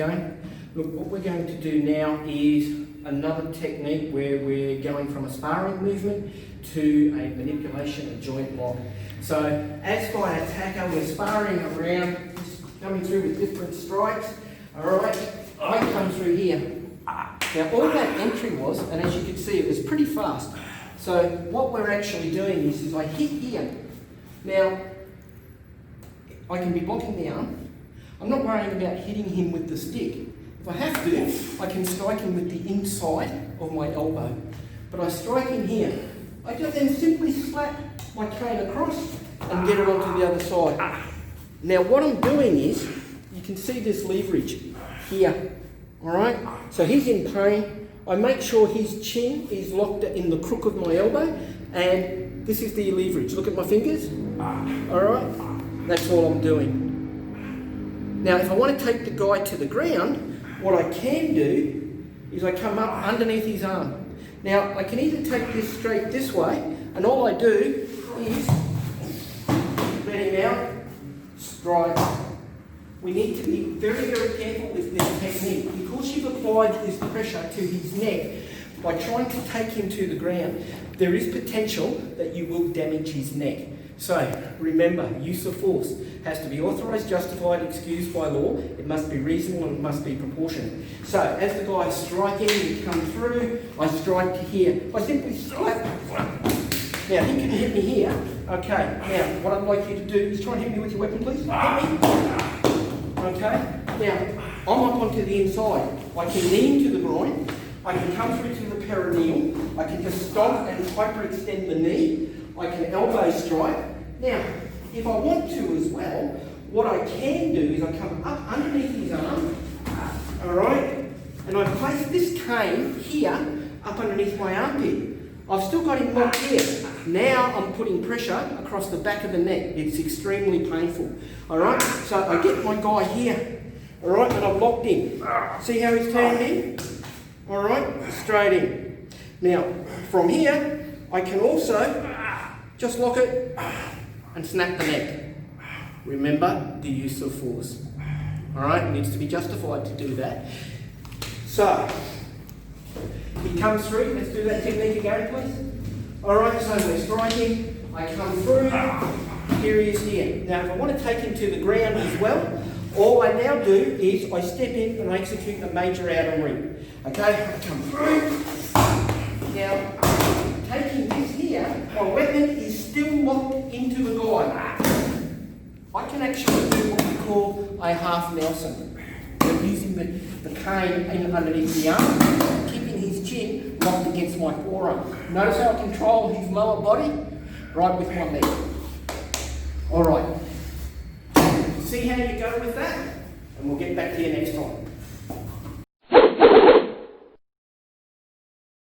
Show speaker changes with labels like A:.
A: again. Look, what we're going to do now is another technique where we're going from a sparring movement to a manipulation, a joint lock. So as by attacker, we're sparring around, coming through with different strikes. Alright, I come through here. Now all that entry was, and as you can see, it was pretty fast. So what we're actually doing is I hit here. Now, I can be blocking the arm. I'm not worrying about hitting him with the stick. If I have to, I can strike him with the inside of my elbow. But I strike him here. I just then simply slap my cane across and get it onto the other side. Now what I'm doing is, you can see this leverage here. Alright? So he's in pain. I make sure his chin is locked in the crook of my elbow, and this is the leverage. Look at my fingers. Alright? That's all I'm doing. Now if I want to take the guy to the ground, what I can do is I come up underneath his arm. Now I can either take this straight this way, and all I do is let him out, strike. We need to be very, very careful with this technique because you've applied this pressure to his neck by trying to take him to the ground. There is potential that you will damage his neck. So remember, use of force has to be authorised, justified, excused by law. It must be reasonable and it must be proportionate. So as the guy is striking, you come through, I strike to here. I simply slap. Now he can hit me here. Okay, now what I'd like you to do is try and hit me with your weapon, please. Hit me. Okay, now I'm up onto the inside. I can knee into the groin. I can come through to the perineum. I can just stop and hyperextend the knee. I can elbow strike. Now, if I want to as well, what I can do is I come up underneath his arm, alright, and I place this cane here up underneath my armpit. I've still got him locked here. Now I'm putting pressure across the back of the neck. It's extremely painful. Alright, so I get my guy here, alright, and I've locked him. See how he's turned in? Alright, straight in. Now, from here, I can also just lock it and snap the neck. Remember the use of force. Alright, it needs to be justified to do that. So, he comes through, let's do that technique again please. Alright, so we're striking, I come through, here he is here. Now if I want to take him to the ground as well, all I now do is I step in and I execute a major outer ring. Okay, I come through. Now, taking this here, my weapon is still locked into the guy. I can actually do what we call a half Nelson. I'm using the cane in underneath the arm, keeping his chin locked against my forearm. Notice how I control his lower body? Right with my leg. Alright. See how you go with that? And we'll get back to you next time.